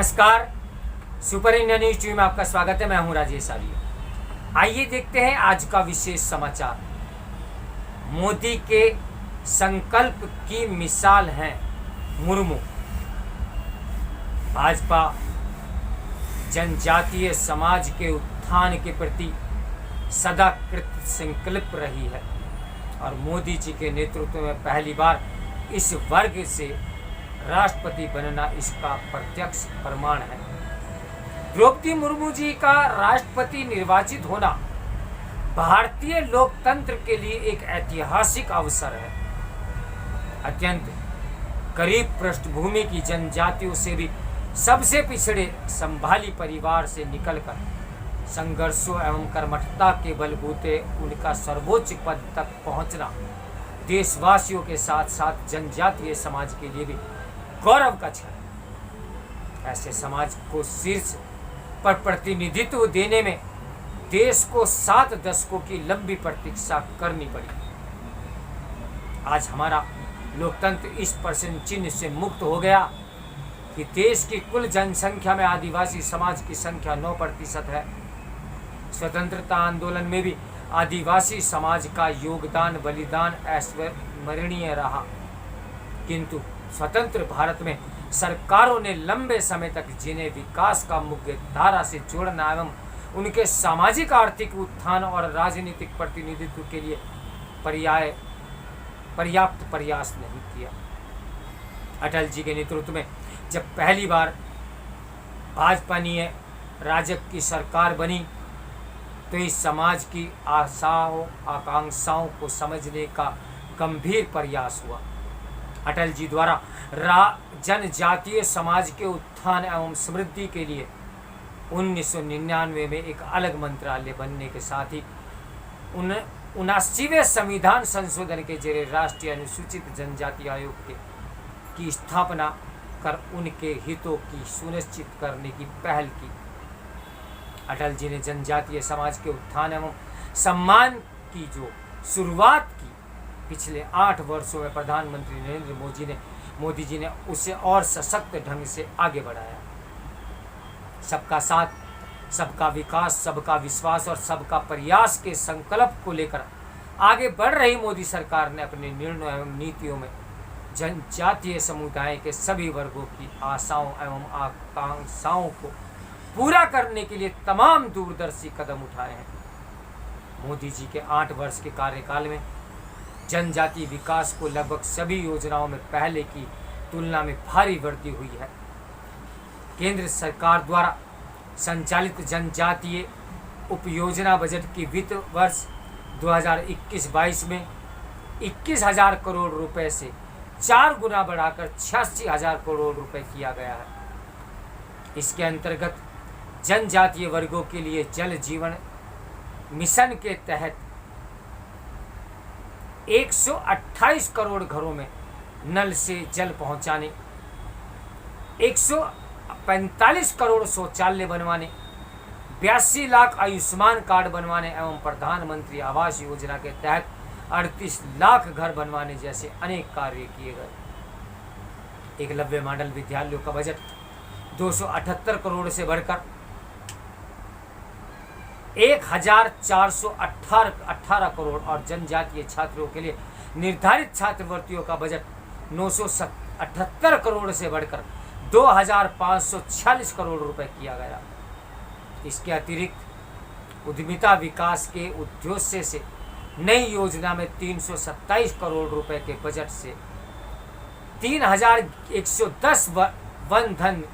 नमस्कार, super India news TV में आपका स्वागत है। मैं हूं राजेश आर्य। आइए देखते हैं आज का विशेष समाचार। मोदी के संकल्प की मिसाल हैं मुर्मू। भाजपा जनजातीय समाज के उत्थान के प्रति सदा कृत संकल्प रही है और मोदी जी के नेतृत्व में पहली बार इस वर्ग से राष्ट्रपति बनना इसका प्रत्यक्ष प्रमाण है। द्रौपदी मुर्मू जी का राष्ट्रपति निर्वाचित होना भारतीय लोकतंत्र के लिए एक ऐतिहासिक अवसर है। अत्यंत गरीब पृष्ठभूमि की जनजातियों से भी सबसे पिछड़े संभाली परिवार से निकलकर संघर्षों एवं कर्मठता के बलबूते उनका सर्वोच्च पद तक पहुंचना देशवासियों के साथ साथ जनजातीय समाज के लिए भी गौरव का क्षण है। ऐसे समाज को शीर्ष पर प्रतिनिधित्व देने में देश को 7 दशकों की लंबी प्रतीक्षा करनी पड़ी। आज हमारा लोकतंत्र इस प्रश्न चिन्ह से मुक्त हो गया कि देश की कुल जनसंख्या में आदिवासी समाज की संख्या 9% है। स्वतंत्रता आंदोलन में भी आदिवासी समाज का योगदान बलिदान अविस्मरणीय रहा, किंतु स्वतंत्र भारत में सरकारों ने लंबे समय तक जिन्हें विकास का मुख्य धारा से जोड़ना एवं उनके सामाजिक आर्थिक उत्थान और राजनीतिक प्रतिनिधित्व के लिए पर्याप्त प्रयास नहीं किया। अटल जी के नेतृत्व में जब पहली बार भाजपा ने राजग की सरकार बनी तो इस समाज की आशाओं आकांक्षाओं को समझने का गंभीर प्रयास हुआ। अटल जी द्वारा जनजातीय समाज के उत्थान एवं समृद्धि के लिए 1999 में एक अलग मंत्रालय बनने के साथ ही 79वें संविधान संशोधन के जरिए राष्ट्रीय अनुसूचित जनजाति आयोग की स्थापना कर उनके हितों की सुनिश्चित करने की पहल की। अटल जी ने जनजातीय समाज के उत्थान एवं सम्मान की जो शुरुआत की, पिछले 8 वर्षों में प्रधानमंत्री नरेंद्र मोदी जी ने उसे और सशक्त ढंग से आगे बढ़ाया। सबका साथ, सबका विकास, सबका विश्वास और सबका प्रयास के संकल्प को लेकर आगे बढ़ रही मोदी सरकार ने अपने निर्णयों एवं नीतियों में जनजातीय समुदाय के सभी वर्गों की आशाओं एवं आकांक्षाओं को पूरा करने के लिए तमाम दूरदर्शी कदम उठाए हैं। मोदी जी के 8 वर्ष के कार्यकाल में जनजातीय विकास को लगभग सभी योजनाओं में पहले की तुलना में भारी वृद्धि हुई है। केंद्र सरकार द्वारा संचालित जनजातीय उपयोजना बजट की वित्त वर्ष 2021-22 में 21,000 करोड़ रुपए से 4 गुना बढ़ाकर 86,000 करोड़ रुपए किया गया है। इसके अंतर्गत जनजातीय वर्गों के लिए जल जीवन मिशन के तहत 128 करोड़ घरों में नल से जल पहुंचाने, 145 करोड़ शौचालय बनवाने, 82 लाख आयुष्मान कार्ड बनवाने एवं प्रधानमंत्री आवास योजना के तहत 38 लाख घर बनवाने जैसे अनेक कार्य किए गए। एकलव्य मॉडल विद्यालयों का बजट 278 करोड़ से बढ़कर 1,418 करोड़ और जनजातीय छात्रों के लिए निर्धारित छात्रवृत्तियों का बजट 978 करोड़ से बढ़कर 2,546 करोड़ रुपए किया गया। इसके अतिरिक्त उद्यमिता विकास के उद्देश्य से नई योजना में 327 करोड़ रुपए के बजट से 3,110 वन धन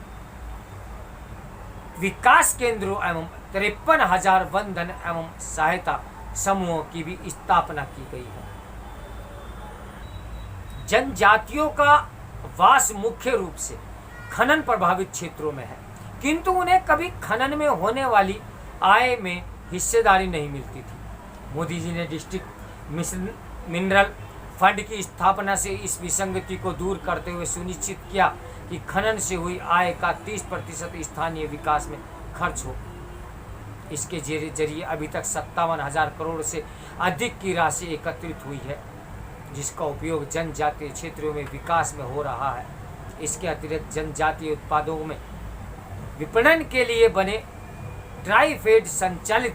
विकास केंद्रों एवं 53,000 वन धन एवं सहायता समूहों की भी स्थापना की गई है। जनजातियों का वास मुख्य रूप से खनन प्रभावित क्षेत्रों में है, किंतु उन्हें कभी खनन में होने वाली आय में हिस्सेदारी नहीं मिलती थी। मोदी जी ने डिस्ट्रिक्ट मिनरल फंड की स्थापना से इस विसंगति को दूर करते हुए सुनिश्चित किया कि खनन से हुई आय का 30% स्थानीय विकास में खर्च हो। इसके जरिए अभी तक 57,000 करोड़ से अधिक की राशि एकत्रित हुई है, जिसका उपयोग जनजातीय क्षेत्रों में विकास में हो रहा है। इसके अतिरिक्त जनजातीय उत्पादों में विपणन के लिए बने ट्राइफेड संचालित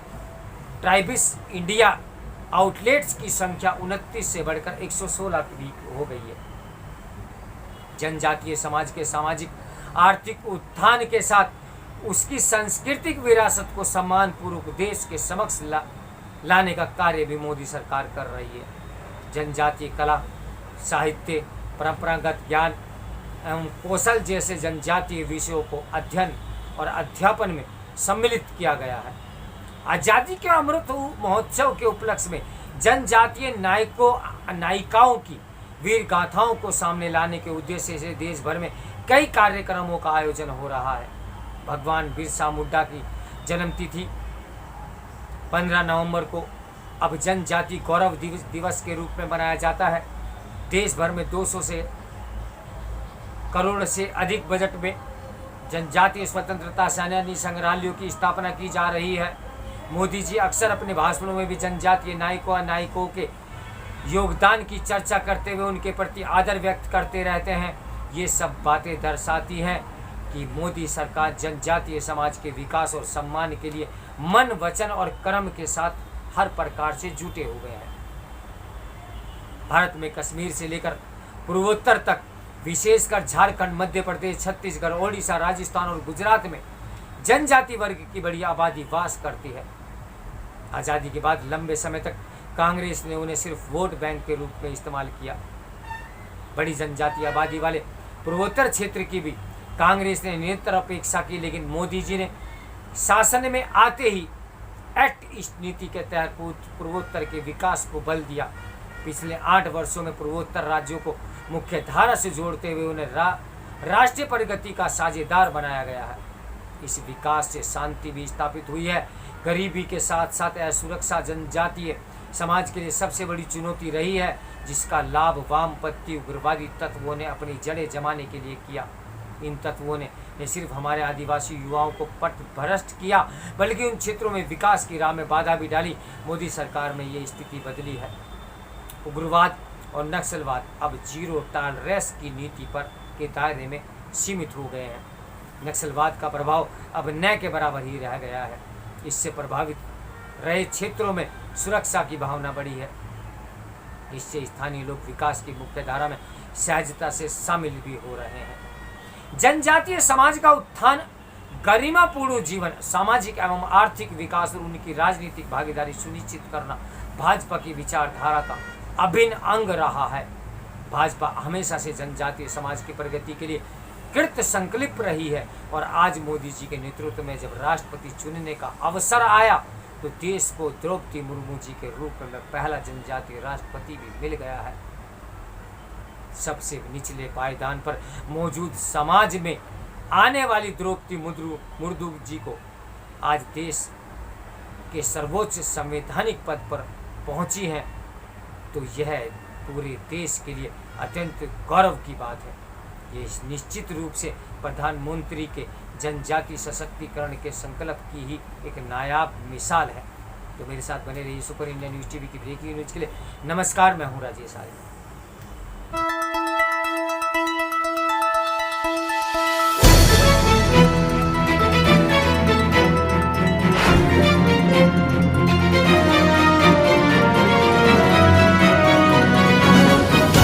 ट्राइबिस इंडिया आउटलेट्स की संख्या 29 से बढ़कर 116 की हो गई है। जनजातीय समाज के सामाजिक आर्थिक उत्थान के साथ उसकी सांस्कृतिक विरासत को सम्मानपूर्वक देश के समक्ष लाने का कार्य भी मोदी सरकार कर रही है। जनजातीय कला, साहित्य, परंपरागत ज्ञान एवं कौशल जैसे जनजातीय विषयों को अध्ययन और अध्यापन में सम्मिलित किया गया है। आज़ादी के अमृत महोत्सव के उपलक्ष्य में जनजातीय नायिकाओं की वीर गाथाओं को सामने लाने के उद्देश्य से देश भर में कई कार्यक्रमों का आयोजन हो रहा है। भगवान बिरसा मुंडा की जन्मतिथि 15 नवंबर को अब जनजाति गौरव दिवस के रूप में मनाया जाता है। देश भर में 200 करोड़ से अधिक बजट में जनजातीय स्वतंत्रता सेनानी संग्रहालयों की स्थापना की जा रही है। मोदी जी अक्सर अपने भाषणों में भी जनजातीय नायकों के योगदान की चर्चा करते हुए उनके प्रति आदर व्यक्त करते रहते हैं। ये सब बातें दर्शाती हैं कि मोदी सरकार जनजातीय समाज के विकास और सम्मान के लिए मन, वचन और कर्म के साथ हर प्रकार से जुटे हुए हैं। भारत में कश्मीर से लेकर पूर्वोत्तर तक, विशेषकर झारखंड, मध्य प्रदेश, छत्तीसगढ़, ओडिशा, राजस्थान और गुजरात में जनजाति वर्ग की बड़ी आबादी वास करती है। आज़ादी के बाद लंबे समय तक कांग्रेस ने उन्हें सिर्फ वोट बैंक के रूप में इस्तेमाल किया। बड़ी जनजाति आबादी वाले पूर्वोत्तर क्षेत्र की भी कांग्रेस ने निरंतर अपेक्षा की, लेकिन मोदी जी ने शासन में आते ही एक्ट ईस्ट नीति के तहत पूर्वोत्तर के विकास को बल दिया। पिछले 8 वर्षों में पूर्वोत्तर राज्यों को मुख्य धारा से जोड़ते हुए उन्हें राष्ट्रीय प्रगति का साझेदार बनाया गया है। इस विकास से शांति भी स्थापित हुई है। गरीबी के साथ साथ असुरक्षा जनजातीय समाज के लिए सबसे बड़ी चुनौती रही है, जिसका लाभ वामपंथी उग्रवादी तत्वों ने अपनी जड़ें जमाने के लिए किया। इन तत्वों ने न सिर्फ हमारे आदिवासी युवाओं को पथभ्रष्ट किया, बल्कि उन क्षेत्रों में विकास की राह में बाधा भी डाली। मोदी सरकार में ये स्थिति बदली है। उग्रवाद और नक्सलवाद अब जीरो टॉलरेंस की नीति के दायरे में सीमित हो गए हैं। नक्सलवाद का प्रभाव अब न के बराबर ही रह गया है। इससे प्रभावित रहे क्षेत्रों में सुरक्षा की भावना बढ़ी है। इससे स्थानीय लोग विकास की मुख्य धारा में सहजता से शामिल भी हो रहे हैं। जनजातीय समाज का उत्थान, गरिमापूर्ण जीवन, सामाजिक एवं आर्थिक विकास और उनकी राजनीतिक भागीदारी सुनिश्चित करना भाजपा की विचारधारा का अभिन्न अंग रहा है। भाजपा हमेशा से जनजातीय समाज की प्रगति के लिए कृत संकल्प रही है और आज मोदी जी के नेतृत्व में जब राष्ट्रपति चुनने का अवसर आया तो देश को द्रौपदी मुर्मू जी के रूप में पहला जनजातीय राष्ट्रपति भी मिल गया है। सबसे निचले पायदान पर मौजूद समाज में आने वाली द्रौपदी मुर्मू जी को आज देश के सर्वोच्च संवैधानिक पद पर पहुंची हैं, तो यह पूरे देश के लिए अत्यंत गौरव की बात है। ये निश्चित रूप से प्रधानमंत्री के जनजाति सशक्तिकरण के संकल्प की ही एक नायाब मिसाल है। तो मेरे साथ बने रहिए सुपर इंडिया न्यूज़ टीवी की ब्रेकिंग न्यूज़ के लिए। नमस्कार, मैं हूँ राजेश आर्य।